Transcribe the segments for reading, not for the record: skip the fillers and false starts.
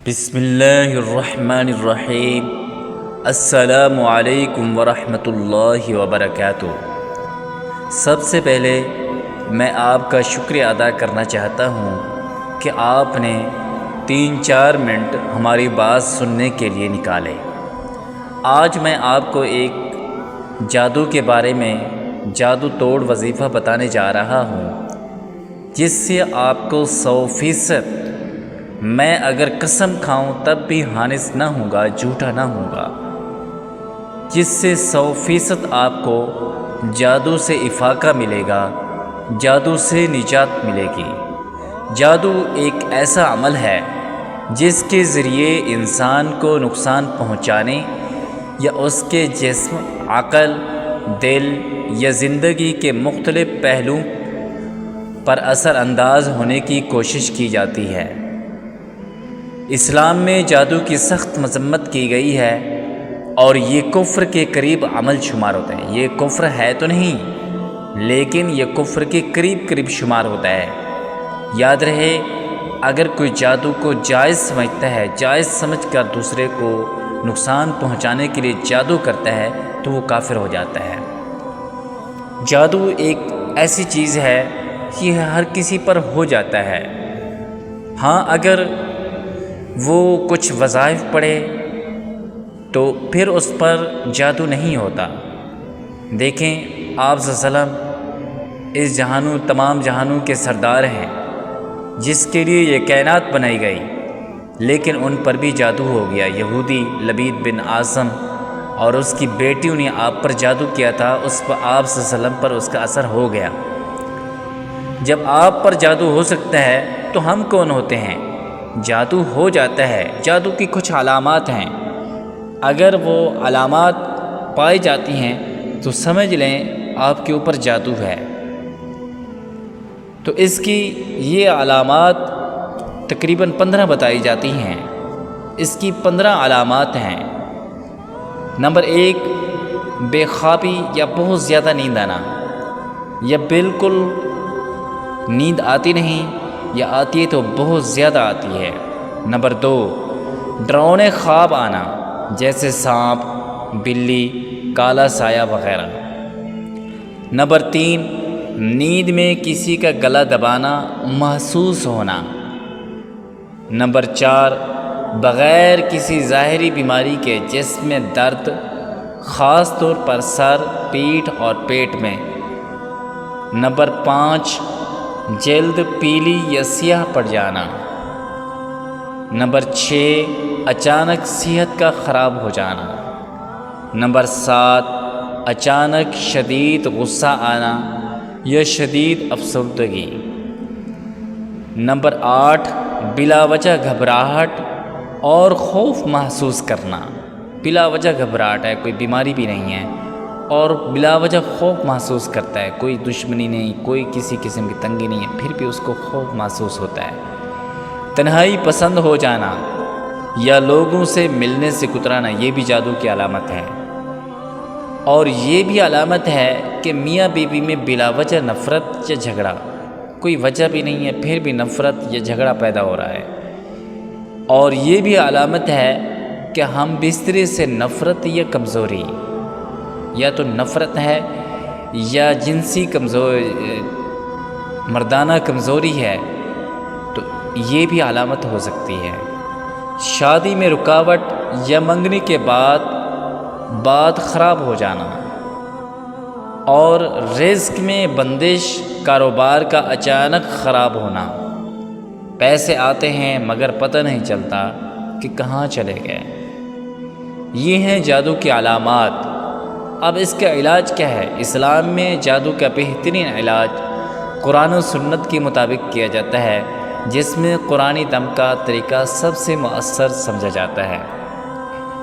بسم اللہ الرحمن الرحیم۔ السلام علیکم ورحمۃ اللہ وبرکاتہ۔ سب سے پہلے میں آپ کا شکریہ ادا کرنا چاہتا ہوں کہ آپ نے 3-4 منٹ ہماری بات سننے کے لیے نکالے۔ آج میں آپ کو ایک جادو کے بارے میں جادو توڑ وظیفہ بتانے جا رہا ہوں، جس سے آپ کو 100% میں اگر قسم کھاؤں تب بھی حانث نہ ہوں گا، جھوٹا نہ ہوں گا، جس سے 100% آپ کو جادو سے افاقہ ملے گا، جادو سے نجات ملے گی۔ جادو ایک ایسا عمل ہے جس کے ذریعے انسان کو نقصان پہنچانے یا اس کے جسم، عقل، دل یا زندگی کے مختلف پہلوؤں پر اثر انداز ہونے کی کوشش کی جاتی ہے۔ اسلام میں جادو کی سخت مذمت کی گئی ہے اور یہ کفر کے قریب عمل شمار ہوتا ہے۔ یہ کفر ہے تو نہیں، لیکن یہ کفر کے قریب شمار ہوتا ہے۔ یاد رہے، اگر کوئی جادو کو جائز سمجھتا ہے، جائز سمجھ کر دوسرے کو نقصان پہنچانے کے لیے جادو کرتا ہے تو وہ کافر ہو جاتا ہے۔ جادو ایک ایسی چیز ہے کہ ہر کسی پر ہو جاتا ہے۔ ہاں، اگر وہ کچھ وظائف پڑھے تو پھر اس پر جادو نہیں ہوتا۔ دیکھیں، آپ صلی اللہ علیہ وسلم اس تمام جہانوں کے سردار ہیں، جس کے لیے یہ کائنات بنائی گئی، لیکن ان پر بھی جادو ہو گیا۔ یہودی لبید بن عاصم اور اس کی بیٹیوں نے آپ پر جادو کیا تھا، اس پر آپ صلی اللہ علیہ وسلم پر اس کا اثر ہو گیا۔ جب آپ پر جادو ہو سکتا ہے تو ہم کون ہوتے ہیں؟ جادو ہو جاتا ہے۔ جادو کی کچھ علامات ہیں، اگر وہ علامات پائی جاتی ہیں تو سمجھ لیں آپ کے اوپر جادو ہے۔ تو اس کی یہ علامات تقریباً 15 بتائی جاتی ہیں۔ اس کی 15 علامات ہیں۔ نمبر 1، بے خوابی یا بہت زیادہ نیند آنا، یا بالکل نیند آتی نہیں یا آتی ہے تو بہت زیادہ آتی ہے۔ نمبر 2، ڈراؤنے خواب آنا، جیسے سانپ، بلی، کالا سایہ وغیرہ۔ نمبر 3، نیند میں کسی کا گلا دبانا محسوس ہونا۔ نمبر 4، بغیر کسی ظاہری بیماری کے جسم میں درد، خاص طور پر سر، پیٹھ اور پیٹ میں۔ نمبر 5، جلد پیلی یا سیاہ پڑ جانا۔ نمبر 6، اچانک صحت کا خراب ہو جانا۔ نمبر 7، اچانک شدید غصہ آنا یا شدید افسردگی۔ نمبر 8، بلا وجہ گھبراہٹ اور خوف محسوس کرنا۔ بلا وجہ گھبراہٹ ہے، کوئی بیماری بھی نہیں ہے، اور بلا وجہ خوف محسوس کرتا ہے، کوئی دشمنی نہیں، کوئی کسی قسم کی تنگی نہیں ہے، پھر بھی اس کو خوف محسوس ہوتا ہے۔ تنہائی پسند ہو جانا یا لوگوں سے ملنے سے کترانا، یہ بھی جادو کی علامت ہے۔ اور یہ بھی علامت ہے کہ میاں بیوی میں بلا وجہ نفرت یا جھگڑا، کوئی وجہ بھی نہیں ہے پھر بھی نفرت یا جھگڑا پیدا ہو رہا ہے۔ اور یہ بھی علامت ہے کہ ہم بسترے سے نفرت یا کمزوری، یا تو نفرت ہے یا جنسی مردانہ کمزوری ہے، تو یہ بھی علامت ہو سکتی ہے۔ شادی میں رکاوٹ یا منگنی کے بعد بات خراب ہو جانا، اور رزق میں بندش، کاروبار کا اچانک خراب ہونا، پیسے آتے ہیں مگر پتہ نہیں چلتا کہ کہاں چلے گئے۔ یہ ہیں جادو کی علامات۔ اب اس کا علاج کیا ہے؟ اسلام میں جادو کا بہترین علاج قرآن و سنت کے مطابق کیا جاتا ہے، جس میں قرآنی دم کا طریقہ سب سے مؤثر سمجھا جاتا ہے۔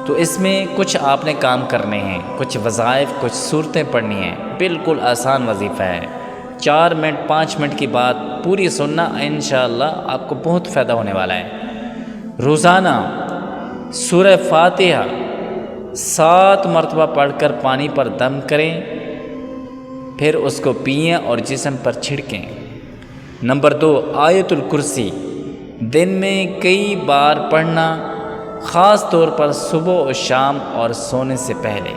تو اس میں کچھ آپ نے کام کرنے ہیں، کچھ وظائف، کچھ صورتیں پڑھنی ہیں۔ بالکل آسان وظیفہ ہے، 4 منٹ 5 منٹ کی بات پوری سننا، انشاءاللہ آپ کو بہت فائدہ ہونے والا ہے۔ روزانہ سورہ فاتحہ 7 مرتبہ پڑھ کر پانی پر دم کریں، پھر اس کو پئیں اور جسم پر چھڑکیں۔ نمبر 2، آیت الکرسی دن میں کئی بار پڑھنا، خاص طور پر صبح و شام اور سونے سے پہلے۔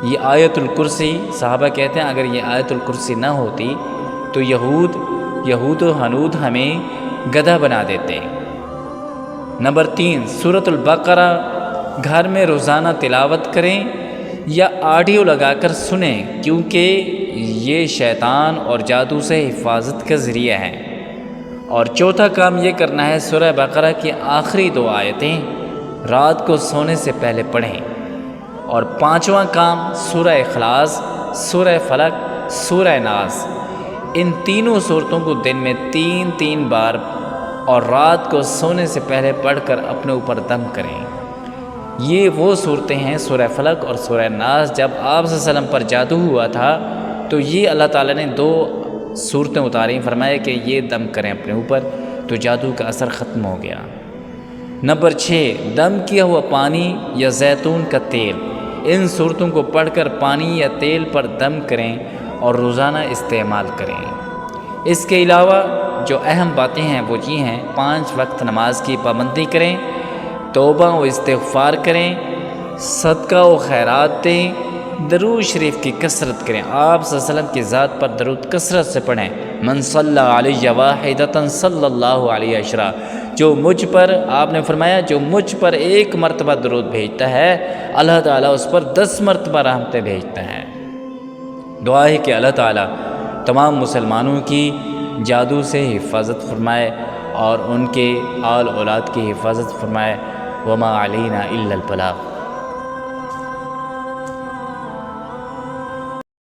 یہ آیت الکرسی، صحابہ کہتے ہیں اگر یہ آیت الکرسی نہ ہوتی تو یہود و ہنود ہمیں گدھا بنا دیتے۔ نمبر 3، سورۃ البقرہ گھر میں روزانہ تلاوت کریں یا آڈیو لگا کر سنیں، کیونکہ یہ شیطان اور جادو سے حفاظت کا ذریعہ ہے۔ اور چوتھا کام یہ کرنا ہے، سورہ بقرہ کی آخری 2 آیتیں رات کو سونے سے پہلے پڑھیں۔ اور 5واں کام، سورہ اخلاص، سورہ فلق، سورہ ناس، ان تینوں صورتوں کو دن میں 3 بار اور رات کو سونے سے پہلے پڑھ کر اپنے اوپر دم کریں۔ یہ وہ صورتیں ہیں، سورہ فلق اور سورہ ناس، جب آپ صلی اللہ علیہ وسلم پر جادو ہوا تھا تو یہ اللہ تعالیٰ نے 2 صورتیں اتاری، فرمایا کہ یہ دم کریں اپنے اوپر، تو جادو کا اثر ختم ہو گیا۔ نمبر 6، دم کیا ہوا پانی یا زیتون کا تیل، ان صورتوں کو پڑھ کر پانی یا تیل پر دم کریں اور روزانہ استعمال کریں۔ اس کے علاوہ جو اہم باتیں ہیں وہ یہ ہیں، 5 وقت نماز کی پابندی کریں، توبہ و استغفار کریں، صدقہ و خیرات دیں، درود شریف کی کثرت کریں، آپ صلی اللہ علیہ وسلم کی ذات پر درود کثرت سے پڑھیں، من صلی علیہ واحدۃ صلی اللہ علیہ عشرہ، جو مجھ پر، آپ نے فرمایا جو مجھ پر 1 مرتبہ درود بھیجتا ہے اللہ تعالیٰ اس پر 10 مرتبہ رحمتیں بھیجتا ہے۔ دعا ہے کہ اللہ تعالیٰ تمام مسلمانوں کی جادو سے حفاظت فرمائے اور ان کے آل اولاد کی حفاظت فرمائے۔ وما علینا الا البلاغ۔